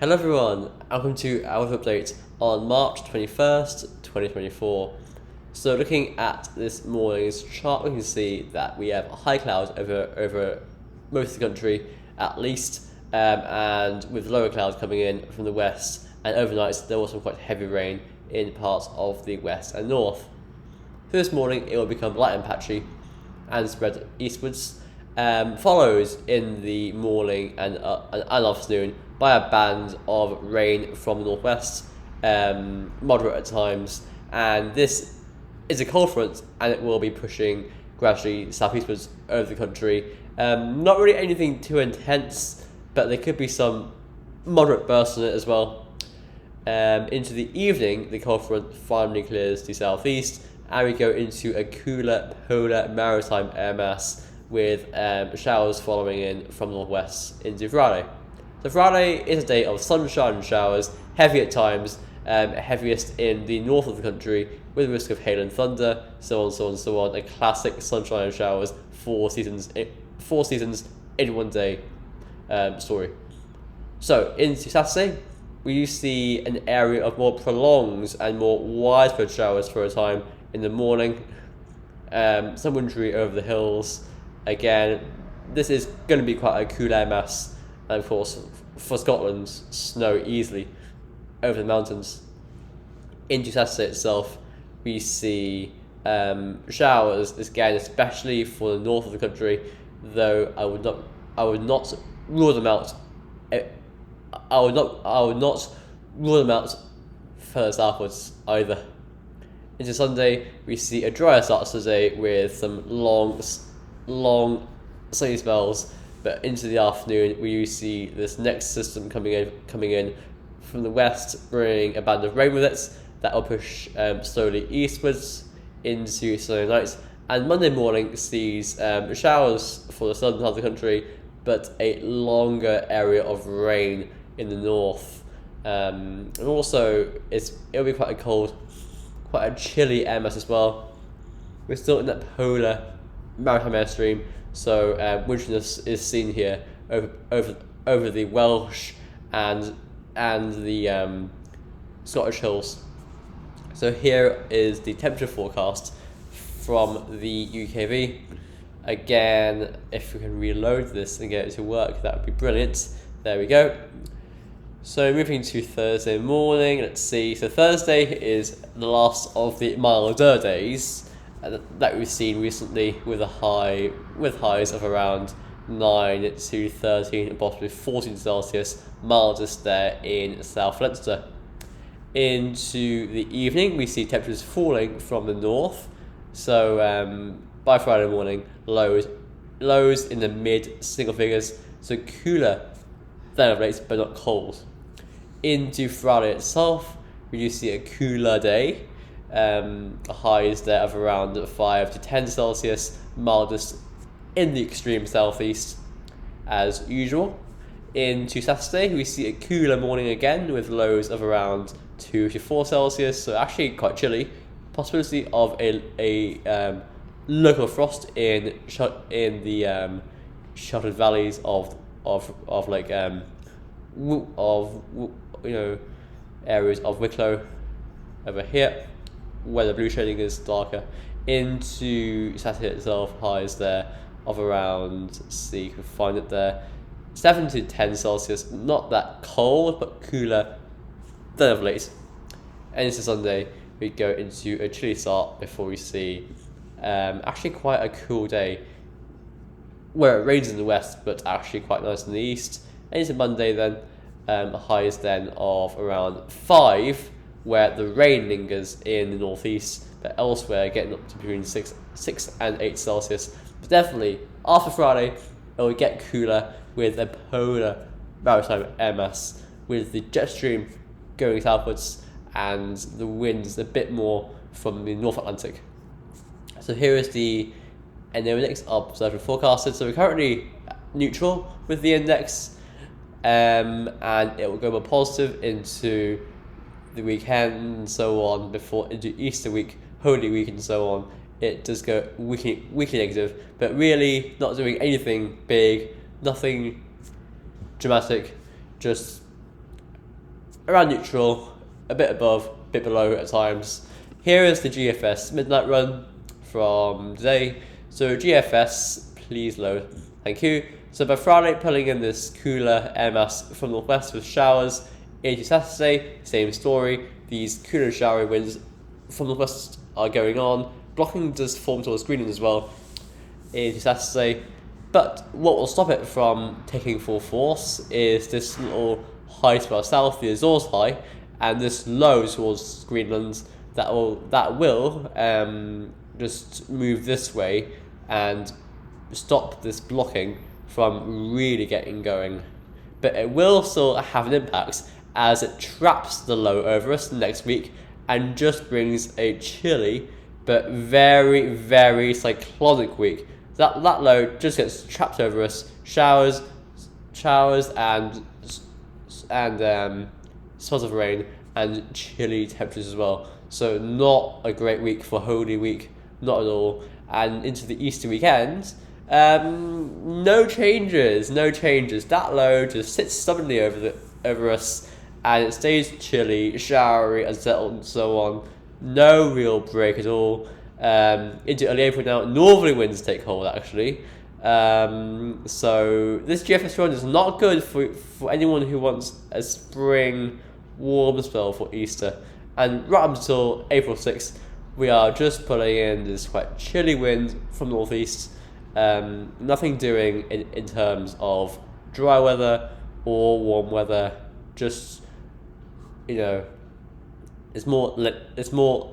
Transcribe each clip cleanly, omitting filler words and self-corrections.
Hello everyone, welcome to our update on March 21st, 2024. So looking at this morning's chart, we can see that we have high clouds over most of the country at least, and with lower clouds coming in from the west, and overnight there was some quite heavy rain in parts of the west and north. So this morning it will become light and patchy and spread eastwards, follows in the morning and afternoon by a band of rain from the northwest, moderate at times, and this is a cold front and it will be pushing gradually southeastwards over the country. Not really anything too intense, but there could be some moderate bursts in it as well. Into the evening, the cold front finally clears to southeast, and we go into a cooler polar maritime air mass with showers following in from the northwest into Friday. So Friday is a day of sunshine and showers, heavy at times, heaviest in the north of the country with risk of hail and thunder, so on, so on, so on. A classic sunshine and showers, four seasons in one day story. So into Saturday, we see an area of more prolonged and more widespread showers for a time in the morning, some wintry over the hills. Again, this is going to be quite a cool air mass, and of course for Scotland, snow easily over the mountains. Into Saturday itself, we see showers again, especially for the north of the country, though I would not rule them out. I would not rule them out further southwards either. Into Sunday, we see a drier start to the day with some long sunny spells, but into the afternoon we see this next system coming in from the west, bringing a band of rain with it that will push slowly eastwards into sunny nights, and Monday morning sees showers for the southern part of the country, but a longer area of rain in the north, and also it'll be quite a chilly air mass as well. We're still in that polar maritime airstream, so wintriness is seen here over the Welsh and the Scottish hills. So here is the temperature forecast from the UKV. Again, if we can reload this and get it to work, that would be brilliant. There we go. So moving to Thursday morning, let's see. So Thursday is the last of the milder days that we've seen recently, with highs of around 9 to 13 and possibly 14 Celsius, mildest there in South Leinster. Into the evening, we see temperatures falling from the north. So by Friday morning, lows in the mid single figures, so cooler than of late, but not cold. Into Friday itself, we do see a cooler day. Highs there of around 5 to 10 Celsius, mildest in the extreme southeast as usual. Into Saturday, we see a cooler morning again with lows of around 2 to 4 Celsius, so actually quite chilly. Possibility of a local frost in the sheltered valleys of areas of Wicklow over here, where the blue shading is darker. Into Saturday itself, highs there of around, see, you can find it there, 7 to 10 Celsius, not that cold, but cooler than of late. And into Sunday, we go into a chilly start before we see actually quite a cool day, where it rains in the west, but actually quite nice in the east. And into Monday then, highs then of around 5, where the rain lingers in the northeast, but elsewhere getting up to between 6 and 8 Celsius. But definitely after Friday, it will get cooler with a polar maritime air mass, with the Jetstream going southwards and the winds a bit more from the North Atlantic. So here is the index observed and forecasted. So we're currently neutral with the index, and it will go more positive into the weekend and so on, before into Easter week, Holy Week and so on. It does go weekly negative, but really not doing anything big, nothing dramatic, just around neutral, a bit above, a bit below at times. Here is the GFS midnight run from today. So GFS, please load, thank you. So by Friday, pulling in this cooler air mass from the northwest with showers. Into Saturday, same story. These cooler showery winds from the west are going on. Blocking does form towards Greenland as well into Saturday. But what will stop it from taking full force is this little high to our south, the Azores high, and this low towards Greenland that will just move this way and stop this blocking from really getting going. But it will still have an impact as it traps the low over us next week and just brings a chilly but very, very cyclonic week. That low just gets trapped over us, showers and spells of rain and chilly temperatures as well. So not a great week for Holy Week, not at all. And into the Easter weekend, no changes. That low just sits stubbornly over us, and it stays chilly, showery, unsettled, and so on. No real break at all. Into early April now, northerly winds take hold actually. So this GFS run is not good for anyone who wants a spring warm spell for Easter. And right up until April 6th, we are just pulling in this quite chilly wind from northeast. Nothing doing in terms of dry weather or warm weather. Just, it's more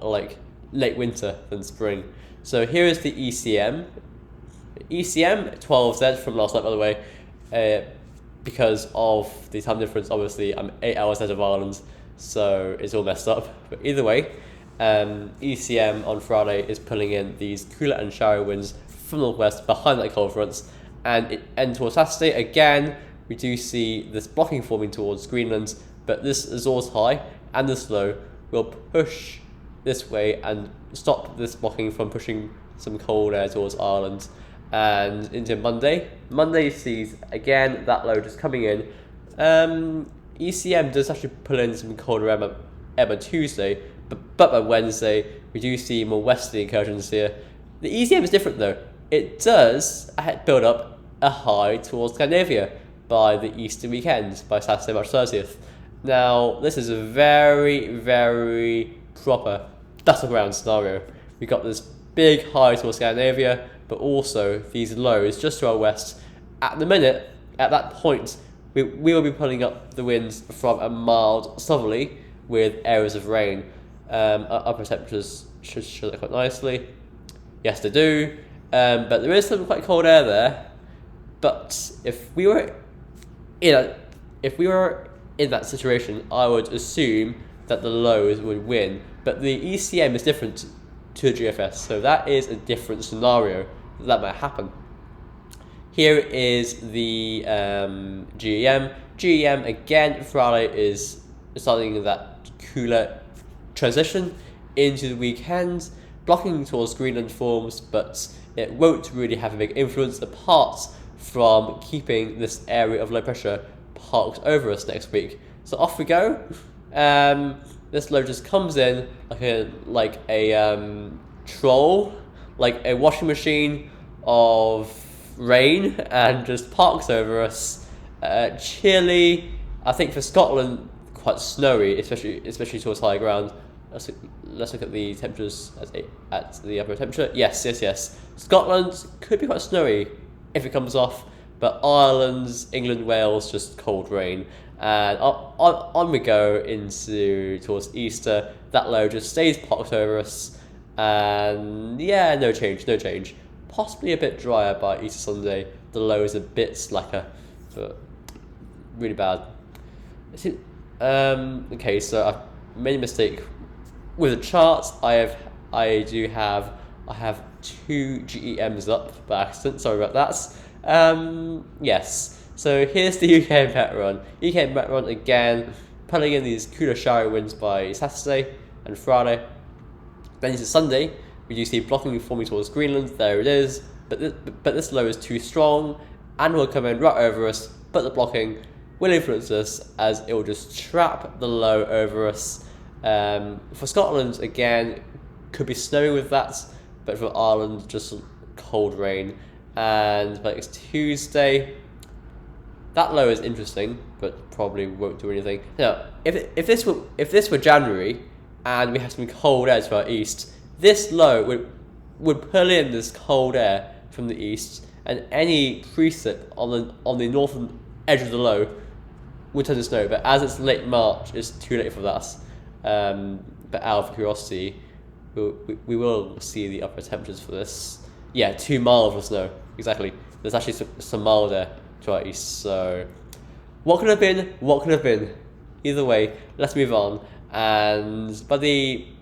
like late winter than spring. So here is the ECM. ECM 12Z from last night, by the way, because of the time difference. Obviously, I'm 8 hours ahead of Ireland, so it's all messed up. But either way, ECM on Friday is pulling in these cooler and showery winds from the northwest behind that cold front, and towards Saturday again we do see this blocking forming towards Greenland, but this Azores high and this low will push this way and stop this blocking from pushing some cold air towards Ireland. And into Monday sees again that low just coming in. ECM does actually pull in some colder air on Tuesday, but by Wednesday we do see more westerly incursions here. The ECM is different though. It does build up a high towards Scandinavia by the Easter weekend, by Saturday, March 30th. Now, this is a very, very proper battleground scenario. We've got this big high towards Scandinavia, but also these lows just to our west. At the minute, at that point, we will be pulling up the winds from a mild southerly with areas of rain. Upper temperatures should show that quite nicely. Yes, they do. But there is some quite cold air there. But if we were in that situation, I would assume that the lows would win. But the ECM is different to the GFS, so that is a different scenario that might happen. Here is the GEM. GEM again, Friday is starting that cooler transition into the weekend, blocking towards Greenland forms, but it won't really have a big influence apart from keeping this area of low pressure parked over us next week. So off we go. This low just comes in like a troll, like a washing machine of rain, and just parks over us. Chilly, I think for Scotland, quite snowy, especially towards high ground. Let's look at the temperatures at the upper temperature. Yes. Scotland could be quite snowy if it comes off, but Ireland, England, Wales, just cold rain. And on we go towards Easter. That low just stays parked over us, and yeah, no change. Possibly a bit drier by Easter Sunday. The low is a bit slacker, but really bad. Okay, so I've made a mistake with the charts. I have two GEMs up by accident. Sorry about that. Yes. So here's the UK Met Run. UK Met Run again, pulling in these cooler showery winds by Saturday and Friday. Then into Sunday, we do see blocking forming towards Greenland. There it is. But this low is too strong and will come in right over us. But the blocking will influence us, as it will just trap the low over us. For Scotland, again, could be snowing with that, but for Ireland, just cold rain. And by next Tuesday, that low is interesting, but probably won't do anything. Now, if this were January and we had some cold air to our east, this low would pull in this cold air from the east, and any precip on the northern edge of the low would turn to snow. But as it's late March, it's too late for that. But out of curiosity, we will see the upper temperatures for this. Yeah, 2 miles of snow. Exactly. There's actually some mild air to our east. So, what could have been? What could have been? Either way, let's move on. And by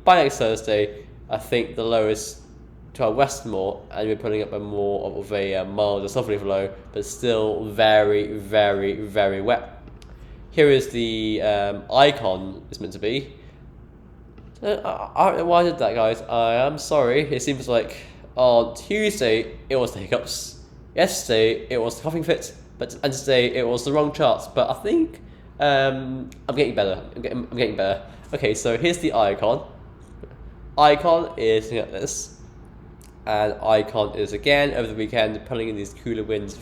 next Thursday, I think the low is to our west more, and we're putting up a more of a milder southerly low, but still very, very, very wet. Here is the icon it's meant to be. I don't know why I did that, guys. I am sorry. It seems like on Tuesday it was the hiccups, yesterday it was the coughing fit, and today it was the wrong charts. But I think I'm getting better. I'm getting better. Okay, so here's the icon. Icon is something like this, and icon is again over the weekend pulling in these cooler winds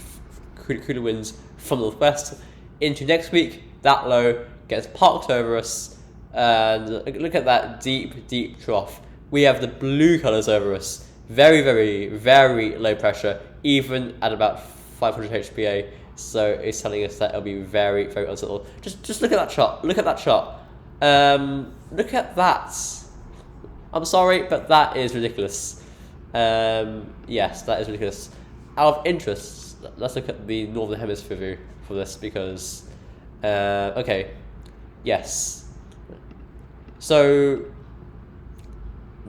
from the northwest into next week. That low gets parked over us, and look at that deep trough. We have the blue colours over us. Very, very, very low pressure, even at about 500 HPA. So it's telling us that it'll be very, very unsettled. Just look at that chart. Look at that chart. Look at that. I'm sorry, but that is ridiculous. Yes, that is ridiculous. Out of interest, let's look at the Northern Hemisphere view for this, because okay, yes. So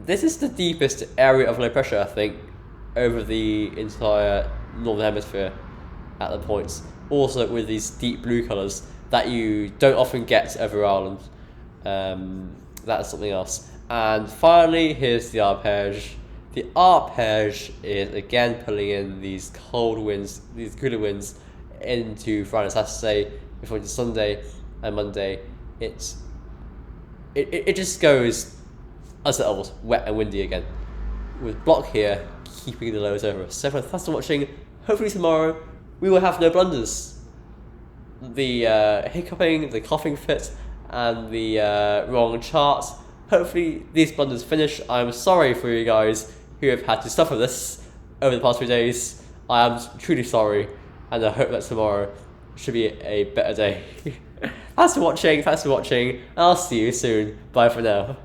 this is the deepest area of low pressure, I think, over the entire Northern Hemisphere at the points. Also with these deep blue colours that you don't often get over Ireland. That's something else. And finally, here's the arpege. The arpege is again pulling in these cold winds, these cooler winds, into Friday and Saturday, before into Sunday and Monday. It just goes unsettled, wet and windy again, with block here keeping the lows over us. So thanks for watching. Hopefully tomorrow we will have no blunders. The hiccuping, the coughing fit, and the wrong charts. Hopefully these blunders finish. I'm sorry for you guys who have had to suffer this over the past few days. I am truly sorry, and I hope that tomorrow should be a better day. Thanks for watching, and I'll see you soon. Bye for now.